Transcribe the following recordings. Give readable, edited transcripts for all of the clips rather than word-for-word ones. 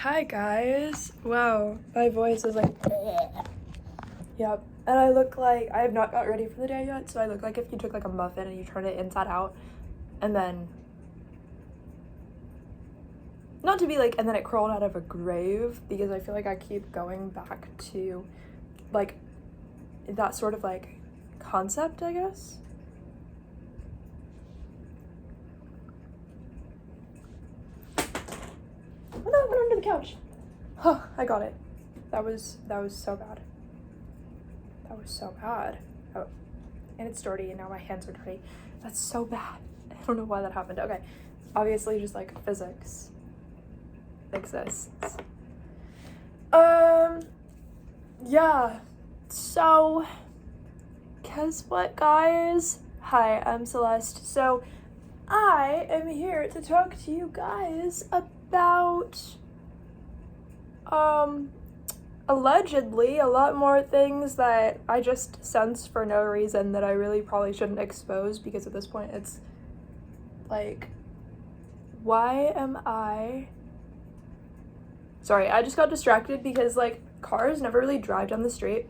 Hi guys. Wow, my voice is like yep. And I look like I have not got ready for the day yet, so I look like if you took like a muffin and you turned it inside out and then not to be like and then it crawled out of a grave, because I feel like I keep going back to like that sort of like concept, I guess. Oh no, it went under the couch. Huh, I got it. That was so bad. That was so bad. Oh, and it's dirty, and now my hands are dirty. That's so bad. I don't know why that happened. Okay, obviously just like physics exists. Yeah. So, guess what, guys? Hi, I'm Celeste. So, I am here to talk to you guys about allegedly a lot more things that I just sense for no reason that I really probably shouldn't expose, because at this point it's like, why am I... Sorry, I just got distracted because like cars never really drive down the street.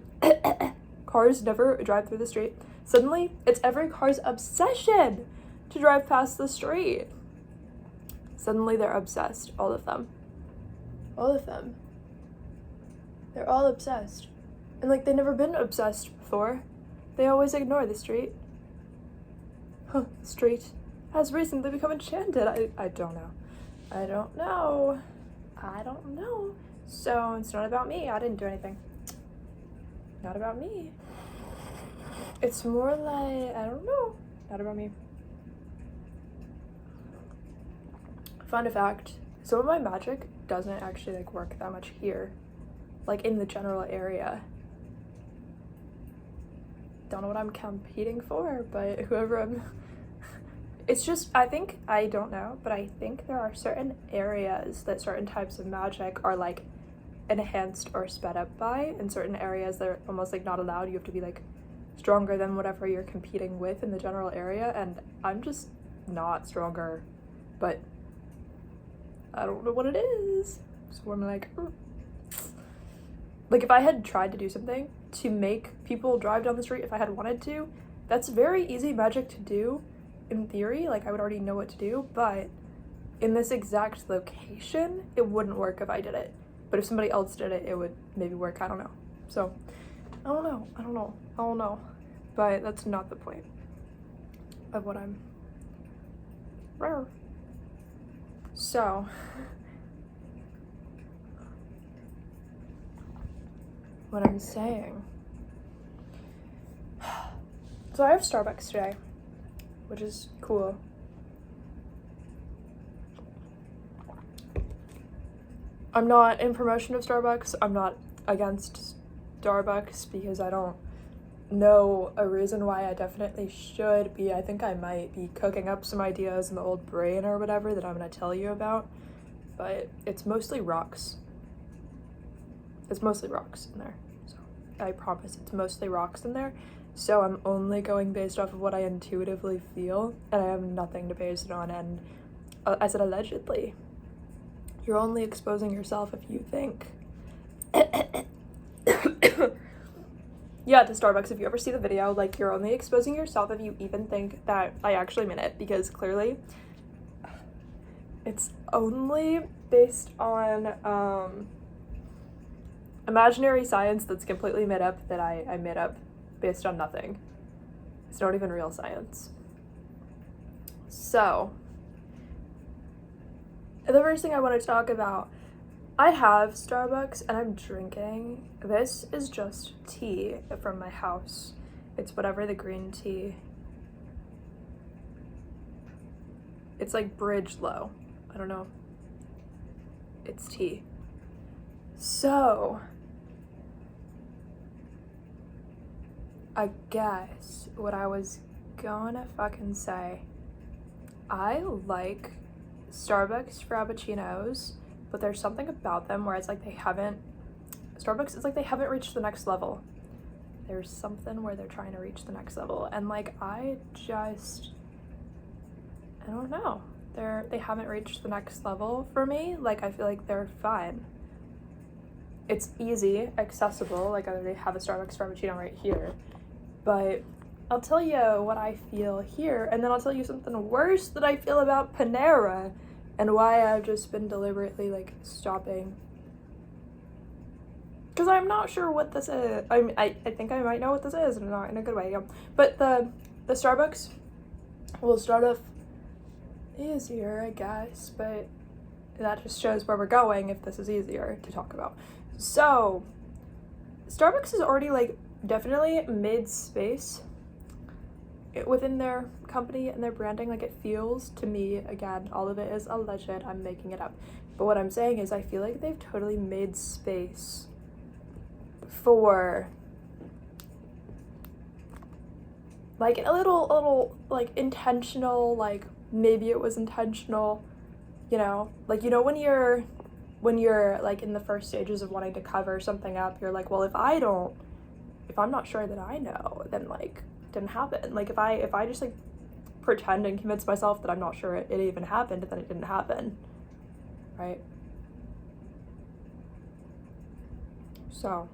Cars never drive through the street. Suddenly, it's every car's obsession to drive past the street. Suddenly they're obsessed, all of them. All of them. They're all obsessed. And like, they've never been obsessed before. They always ignore the street. Huh, the street has recently become enchanted. I don't know. I don't know. So it's not about me. I didn't do anything. Not about me. It's more like, I don't know. Not about me. Fun fact, some of my magic doesn't actually like work that much here. Like in the general area. Don't know what I'm competing for, but whoever I'm... It's just, I don't know, but I think there are certain areas that certain types of magic are like enhanced or sped up by, and certain areas that are almost like not allowed. You have to be like stronger than whatever you're competing with in the general area, and I'm just not stronger, but I don't know what it is. So I'm like, Like if I had tried to do something to make people drive down the street, if I had wanted to, that's very easy magic to do. In theory, like I would already know what to do, but in this exact location, it wouldn't work if I did it. But if somebody else did it, it would maybe work. I don't know. So, I don't know. But that's not the point of what I'm... So, what I'm saying. So I have Starbucks today, which is cool. I'm not in promotion of Starbucks. I'm not against Starbucks because I don't know a reason why I definitely should be. I think I might be cooking up some ideas in the old brain or whatever that I'm going to tell you about, but it's mostly rocks. It's mostly rocks in there. So I promise it's mostly rocks in there. So I'm only going based off of what I intuitively feel, and I have nothing to base it on. And I said allegedly. You're only exposing yourself if you think. Yeah, to Starbucks, if you ever see the video, like, you're only exposing yourself if you even think that I actually meant it, because clearly it's only based on imaginary science that's completely made up, that I made up based on nothing. It's not even real science. So, the first thing I want to talk about, I have Starbucks and I'm drinking. This is just tea from my house. It's whatever the green tea. It's like bridge low. I don't know. It's tea. So, I guess what I was gonna fucking say, I like Starbucks Frappuccinos, but there's something about them where it's like Starbucks, it's like they haven't reached the next level. There's something where they're trying to reach the next level, and like I don't know. they haven't reached the next level for me. Like, I feel like they're fine. It's easy, accessible, like they have a Starbucks Frappuccino right here. But I'll tell you what I feel here, and then I'll tell you something worse that I feel about Panera, and why I've just been deliberately, like, stopping. Because I'm not sure what this is. I think I might know what this is, and not in a good way. But the Starbucks will start off easier, I guess, but that just shows where we're going if this is easier to talk about. So, Starbucks is already, like, definitely mid-space within their company and their branding. Like, it feels to me, again, all of it is alleged, I'm making it up. But what I'm saying is I feel like they've totally made space for, like, a little, like, intentional, like, maybe it was intentional, you know? Like, you know, when you're like in the first stages of wanting to cover something up, you're like, well, if I'm not sure that I know, then, like, it didn't happen. Like, if I just, like, pretend and convince myself that I'm not sure it even happened, then it didn't happen, right? So,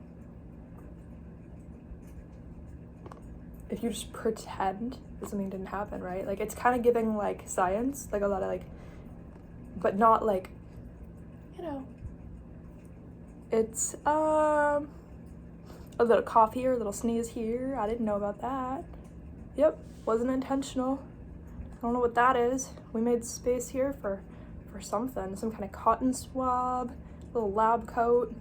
if you just pretend that something didn't happen, right? Like, it's kind of giving, like, science, like, a lot of, like, but not, like, you know, it's, a little cough here, a little sneeze here, I didn't know about that. Yep, wasn't intentional. I don't know what that is. We made space here for something, some kind of cotton swab, little lab coat.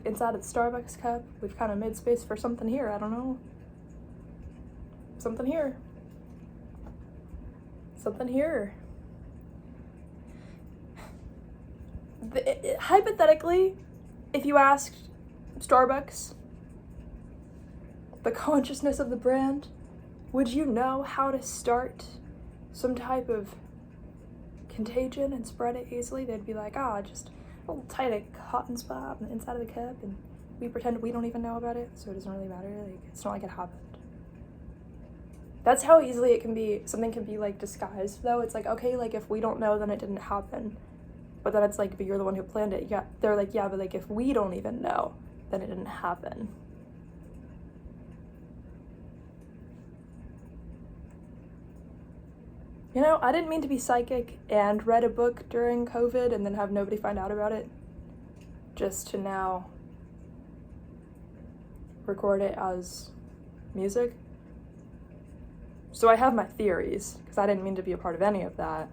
Inside of the Starbucks cup, we've kind of made space for something here, I don't know. Something here. Something here. Hypothetically, if you asked Starbucks the consciousness of the brand, would you know how to start some type of contagion and spread it easily? They'd be like, just a little tight cotton swab on the inside of the cup, and we pretend we don't even know about it, so it doesn't really matter. Like, it's not like it happened. That's how easily it can be. Something can be, like, disguised, though. It's like, okay, like, if we don't know, then it didn't happen. But then it's like, but you're the one who planned it. Yeah, they're like, yeah, but, like, if we don't even know, then it didn't happen. You know, I didn't mean to be psychic and read a book during COVID and then have nobody find out about it, just to now record it as music. So I have my theories, because I didn't mean to be a part of any of that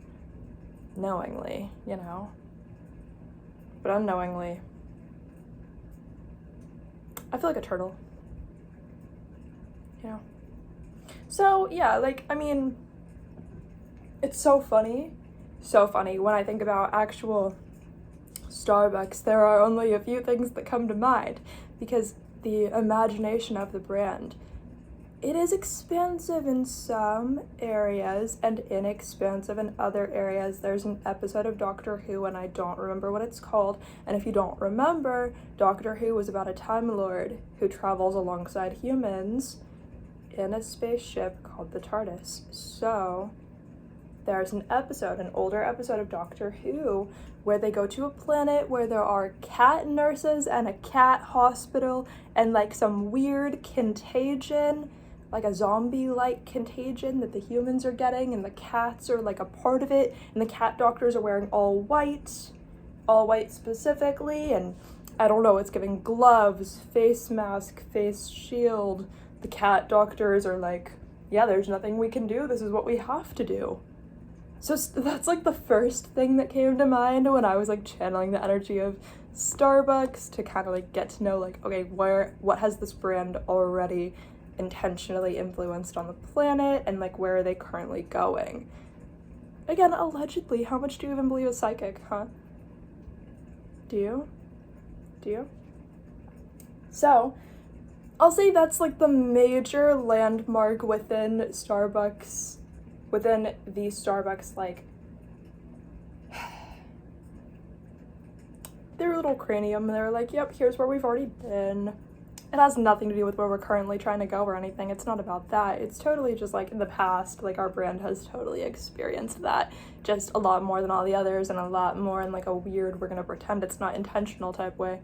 knowingly, you know. But unknowingly, I feel like a turtle, you know. So, yeah, like, I mean, it's so funny when I think about actual Starbucks. There are only a few things that come to mind, because the imagination of the brand, it is expansive in some areas and inexpansive in other areas. There's an episode of Doctor Who, and I don't remember what it's called, and if you don't remember, Doctor Who was about a Time Lord who travels alongside humans in a spaceship called the TARDIS. So there's an older episode of Doctor Who, where they go to a planet where there are cat nurses and a cat hospital and, like, some weird contagion, like a zombie-like contagion that the humans are getting, and the cats are, like, a part of it, and the cat doctors are wearing all white specifically, and I don't know, it's giving gloves, face mask, face shield. The cat doctors are like, yeah, there's nothing we can do, this is what we have to do. So that's, like, the first thing that came to mind when I was, like, channeling the energy of Starbucks to kind of, like, get to know, like, okay, what has this brand already intentionally influenced on the planet, and, like, where are they currently going? Again, allegedly, how much do you even believe a psychic, huh? Do you? So, I'll say that's, like, the major landmark within the Starbucks, like, their little cranium. They're like, yep, here's where we've already been. it has nothing to do with where we're currently trying to go or anything. It's not about that. It's totally just like in the past, like our brand has totally experienced that just a lot more than all the others, and a lot more in like a weird, we're gonna pretend it's not intentional type way.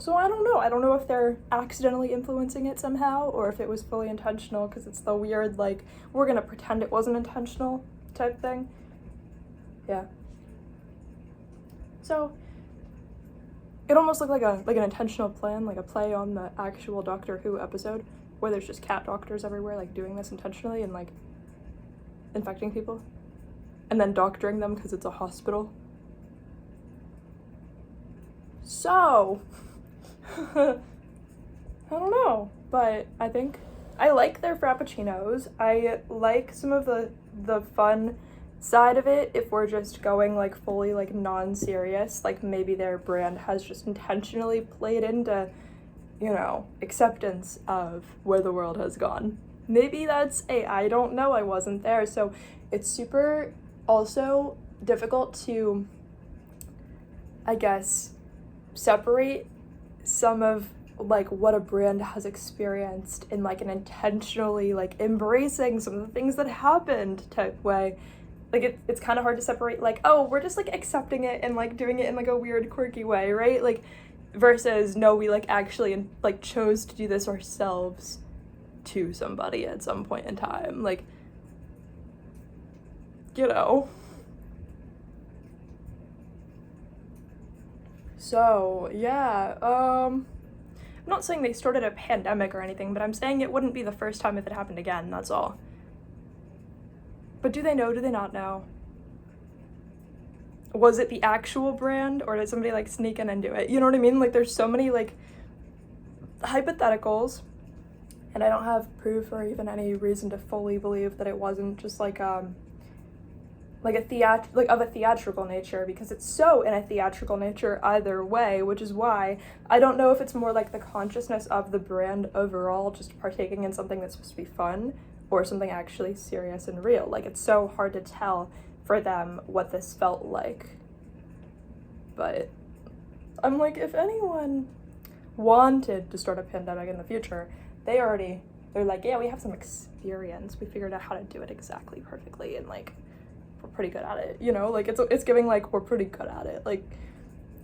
So I don't know if they're accidentally influencing it somehow, or if it was fully intentional, because it's the weird, like, we're gonna pretend it wasn't intentional type thing. Yeah. So it almost looked like an intentional plan, like a play on the actual Doctor Who episode, where there's just cat doctors everywhere, like, doing this intentionally and, like, infecting people. And then doctoring them because it's a hospital. So, I don't know, but I think I like their frappuccinos. I like some of the fun side of it if we're just going like fully like non-serious, like maybe their brand has just intentionally played into, you know, acceptance of where the world has gone. Maybe that's I don't know, I wasn't there, so it's super also difficult to, I guess, separate some of like what a brand has experienced in like an intentionally like embracing some of the things that happened type way. Like it's kind of hard to separate like, oh, we're just like accepting it and like doing it in like a weird quirky way, right? Like versus no, we like actually like chose to do this ourselves to somebody at some point in time, like, you know. So yeah, I'm not saying they started a pandemic or anything, but I'm saying it wouldn't be the first time if it happened again, that's all. But do they know? Do they not know? Was it the actual brand, or did somebody like sneak in and do it? You know what I mean? Like there's so many like hypotheticals, and I don't have proof or even any reason to fully believe that it wasn't just like of a theatrical nature, because it's so in a theatrical nature either way, which is why I don't know if it's more like the consciousness of the brand overall just partaking in something that's supposed to be fun, or something actually serious and real. Like it's so hard to tell for them what this felt like. But I'm like, if anyone wanted to start a pandemic in the future, they're like, yeah, we have some experience, we figured out how to do it exactly perfectly, and like we're pretty good at it, you know? Like it's giving like we're pretty good at it. Like,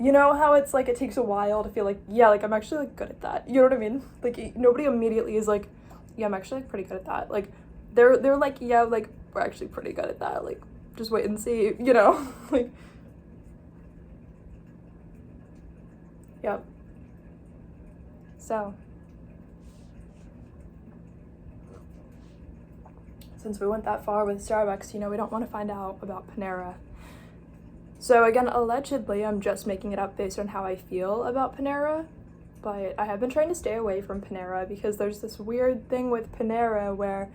you know how it's like it takes a while to feel like, yeah, like I'm actually like good at that, you know what I mean? Like nobody immediately is like, yeah, I'm actually like pretty good at that. Like they're like, yeah, like we're actually pretty good at that, like just wait and see, you know. Like, yep. So since we went that far with Starbucks, you know, we don't want to find out about Panera. So again, allegedly, I'm just making it up based on how I feel about Panera, but I have been trying to stay away from Panera because there's this weird thing with Panera where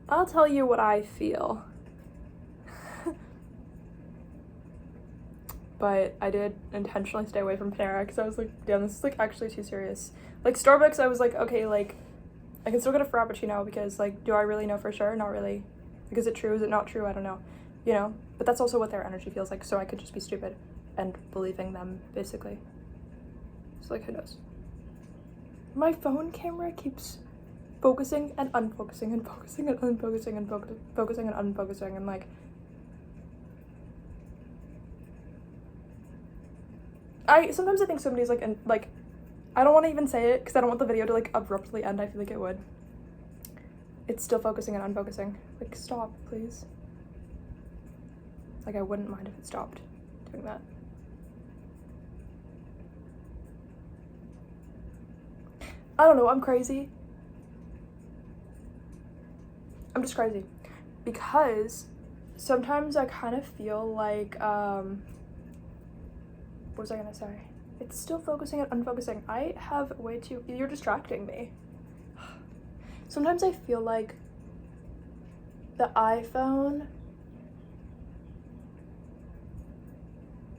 I'll tell you what I feel. But I did intentionally stay away from Panera because I was like, damn, this is like actually too serious. Like Starbucks, I was like, okay, like I can still get a Frappuccino because like, do I really know for sure? Not really. Like, is it true? Is it not true? I don't know, you know? But that's also what their energy feels like, so I could just be stupid and believing them, basically. So like, who knows? My phone camera keeps focusing and unfocusing and focusing and unfocusing and focusing and unfocusing, and like, sometimes I think somebody's like, I don't want to even say it because I don't want the video to like abruptly end. I feel like it would. It's still focusing and unfocusing. Like, stop, please. Like, I wouldn't mind if it stopped doing that. I don't know, I'm crazy. I'm just crazy. Because sometimes I kind of feel like, what was I gonna say? It's still focusing and unfocusing. I have way too, you're distracting me. Sometimes I feel like the iPhone,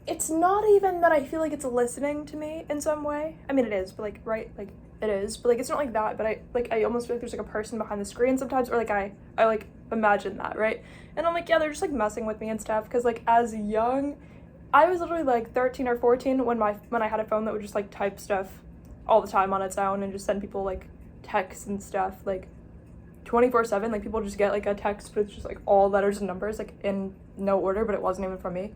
it's not even that I feel like it's listening to me in some way. I mean, it is, but like, right? Like, it is, but like, it's not like that, but I almost feel like there's like a person behind the screen sometimes, or like I like imagine that, right? And I'm like, yeah, they're just like messing with me and stuff, because like as young, I was literally like 13 or 14 when I had a phone that would just like type stuff all the time on its own and just send people like texts and stuff like 24/7. Like people just get like a text but it's just like all letters and numbers like in no order, but it wasn't even from me.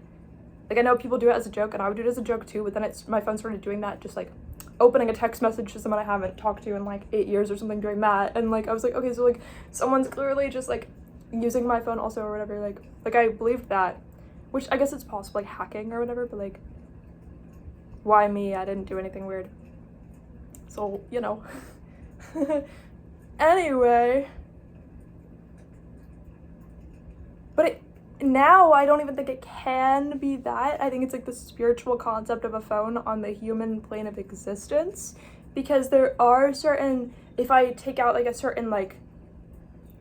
Like I know people do it as a joke and I would do it as a joke too, but then my phone started doing that, just like opening a text message to someone I haven't talked to in like 8 years or something, doing that, and like I was like, okay, so like someone's clearly just like using my phone also or whatever. Like I believed that, which I guess it's possible, like hacking or whatever, but like why me? I didn't do anything weird, so you know. Anyway, but now I don't even think it can be that. I think it's like the spiritual concept of a phone on the human plane of existence, because there are certain, if I take out like a certain like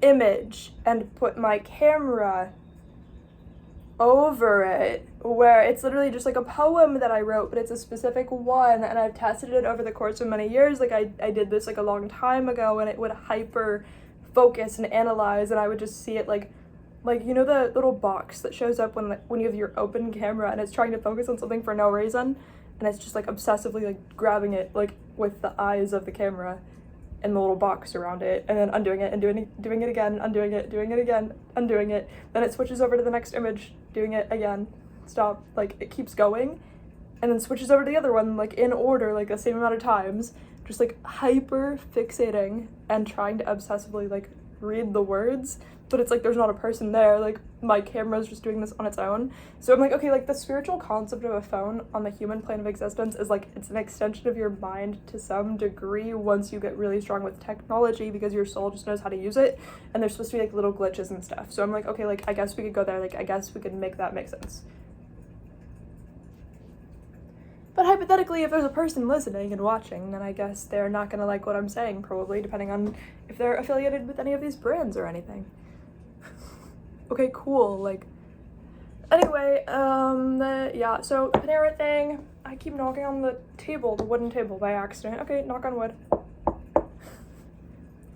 image and put my camera over it, where it's literally just like a poem that I wrote, but it's a specific one, and I've tested it over the course of many years. Like I did this like a long time ago, and it would hyper focus and analyze, and I would just see it like you know the little box that shows up when you have your open camera and it's trying to focus on something for no reason, and it's just like obsessively like grabbing it like with the eyes of the camera and the little box around it, and then undoing it and doing it again, undoing it, doing it again, undoing it, then it switches over to the next image, doing it again, stop, like it keeps going, and then switches over to the other one like in order, like the same amount of times, just like hyper fixating and trying to obsessively like read the words, but it's like there's not a person there, like my camera's just doing this on its own. So I'm like, okay, like the spiritual concept of a phone on the human plane of existence is like it's an extension of your mind to some degree once you get really strong with technology, because your soul just knows how to use it, and there's supposed to be like little glitches and stuff. So I'm like, okay, like I guess we could go there, like I guess we could make that make sense. But hypothetically, if there's a person listening and watching, then I guess they're not gonna like what I'm saying, probably, depending on if they're affiliated with any of these brands or anything. Okay, cool, like, anyway, yeah, so Panera thing, I keep knocking on the table, the wooden table, by accident. Okay, knock on wood.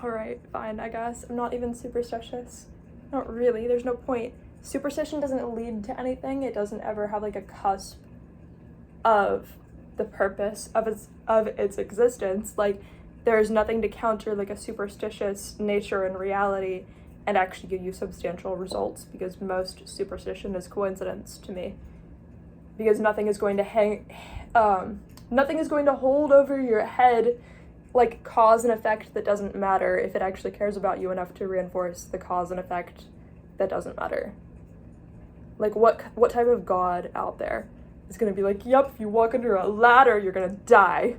Alright, fine, I guess. I'm not even superstitious. Not really, there's no point. Superstition doesn't lead to anything. It doesn't ever have, like, a cusp of the purpose of its existence. Like, there's nothing to counter, like, a superstitious nature and reality and actually give you substantial results, because most superstition is coincidence to me. Because nothing is going to nothing is going to hold over your head like cause and effect that doesn't matter if it actually cares about you enough to reinforce the cause and effect that doesn't matter. Like what type of God out there is gonna be like, yep, if you walk under a ladder, you're gonna die?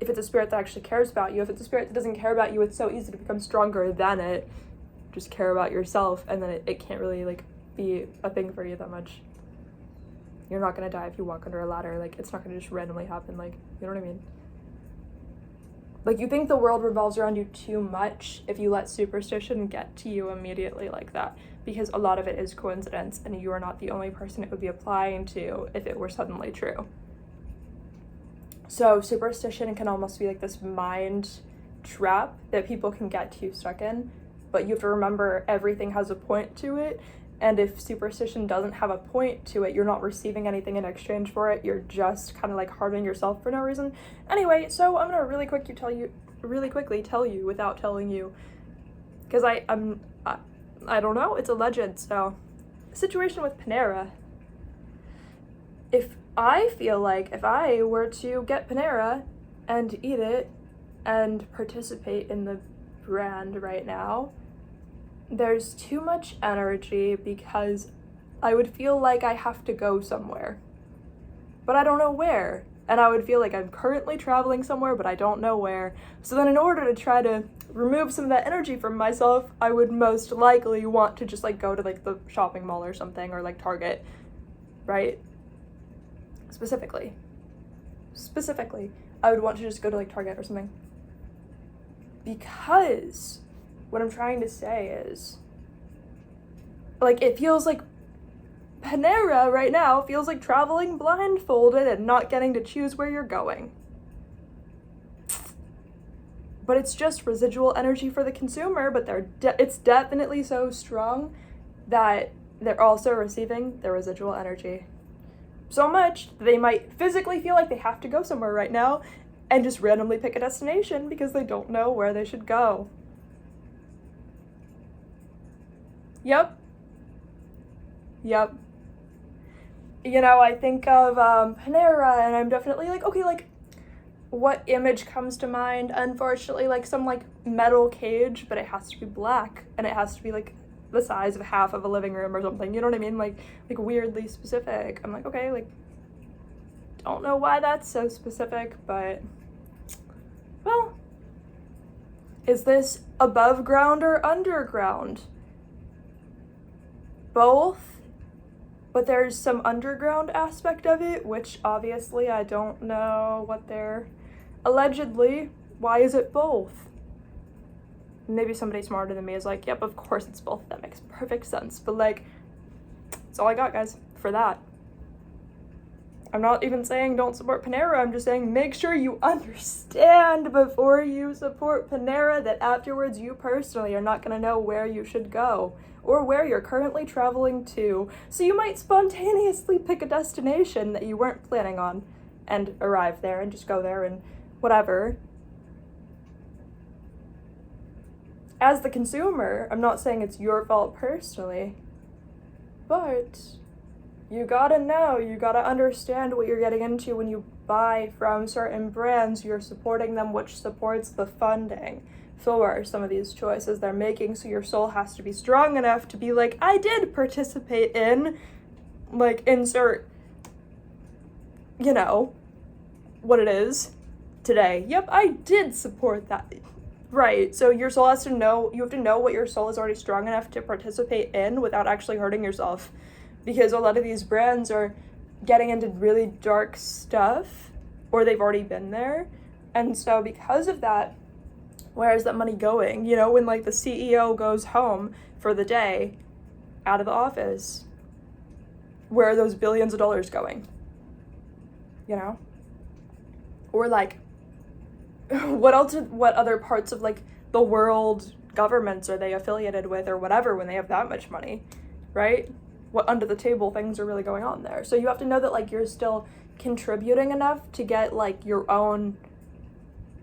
If it's a spirit that actually cares about you. If it's a spirit that doesn't care about you, it's so easy to become stronger than it. Just care about yourself, and then it can't really like be a thing for you that much. You're not gonna die if you walk under a ladder. Like, it's not gonna just randomly happen. Like, you know what I mean? Like, you think the world revolves around you too much if you let superstition get to you immediately like that, because a lot of it is coincidence, and you are not the only person it would be applying to if it were suddenly true. So superstition can almost be like this mind trap that people can get too stuck in, but you have to remember everything has a point to it, and if superstition doesn't have a point to it, you're not receiving anything in exchange for it, you're just kind of like harming yourself for no reason. Anyway, so I'm gonna really quickly tell you without telling you, because I don't know, it's alleged. So situation with Panera, I feel like if I were to get Panera and eat it and participate in the brand right now, there's too much energy, because I would feel like I have to go somewhere, but I don't know where. And I would feel like I'm currently traveling somewhere, but I don't know where. So then in order to try to remove some of that energy from myself, I would most likely want to just like go to like the shopping mall or something, or like Target, right? Specifically, I would want to just go to like Target or something, because what I'm trying to say is, like, it feels like Panera right now feels like traveling blindfolded and not getting to choose where you're going. But it's just residual energy for the consumer, but it's definitely so strong that they're also receiving the residual energy. so much that they might physically feel like they have to go somewhere right now and just randomly pick a destination because they don't know where they should go. Yep. You know, I think of Panera, and I'm definitely like, okay, like, what image comes to mind? Unfortunately, like some like metal cage, but it has to be black, and it has to be like the size of half of a living room or something, you know what I mean? Like weirdly specific. I'm like, okay, like, don't know why that's so specific, but, well, is this above ground or underground? Both, but there's some underground aspect of it, which obviously I don't know what they're, allegedly, why is it both? Maybe somebody smarter than me is like, yep, of course it's both. That makes perfect sense. But like, that's all I got, guys, for that. I'm not even saying don't support Panera. I'm just saying make sure you understand before you support Panera that afterwards you personally are not going to know where you should go or where you're currently traveling to. So you might spontaneously pick a destination that you weren't planning on and arrive there and just go there and whatever. As the consumer, I'm not saying it's your fault personally, but you gotta know, you gotta understand what you're getting into when you buy from certain brands. You're supporting them, which supports the funding for some of these choices they're making. So your soul has to be strong enough to be like, I did participate in, like, insert, you know, what it is today. Yep, I did support that. Right, so your soul has to know, you have to know what your soul is already strong enough to participate in without actually hurting yourself. Because a lot of these brands are getting into really dark stuff, or they've already been there. And so because of that, where is that money going? You know, when like the CEO goes home for the day out of the office, where are those billions of dollars going? You know? Or like, what other parts of like the world governments are they affiliated with or whatever when they have that much money, right? What under the table things are really going on there. So you have to know that like you're still contributing enough to get like your own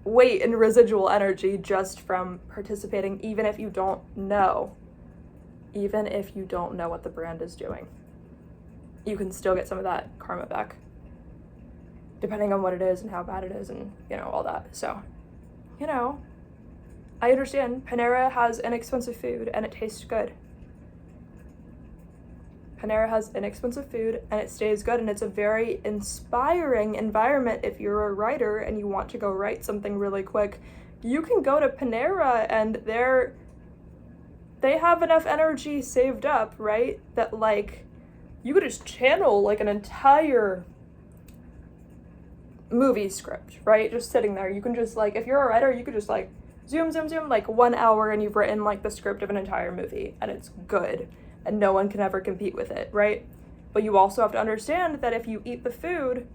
weight and residual energy just from participating, even if you don't know what the brand is doing. You can still get some of that karma back, depending on what it is and how bad it is and, you know, all that. So, you know, I understand Panera has inexpensive food and it tastes good. Panera has inexpensive food and it stays good, and it's a very inspiring environment. If you're a writer and you want to go write something really quick, you can go to Panera and they have enough energy saved up, right? That like you could just channel like an entire movie script, right? Just sitting there. You can just like, if you're a writer, you could just like zoom like 1 hour and you've written like the script of an entire movie and it's good and no one can ever compete with it, right? But you also have to understand that if you eat the food,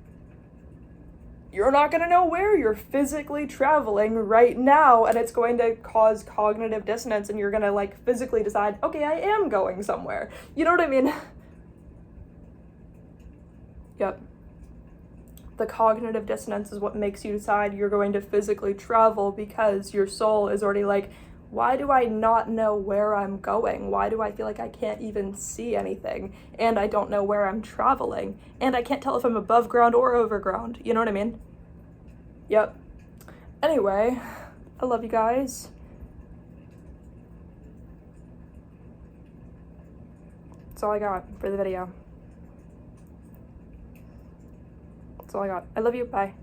you're not going to know where you're physically traveling right now, and it's going to cause cognitive dissonance, and you're going to like physically decide, okay, I am going somewhere. You know what I mean? Yep. The cognitive dissonance is what makes you decide you're going to physically travel, because your soul is already like, why do I not know where I'm going? Why do I feel like I can't even see anything? And I don't know where I'm traveling. And I can't tell if I'm above ground or over ground. You know what I mean? Yep. Anyway, I love you guys. That's all I got for the video. That's all I got. I love you. Bye.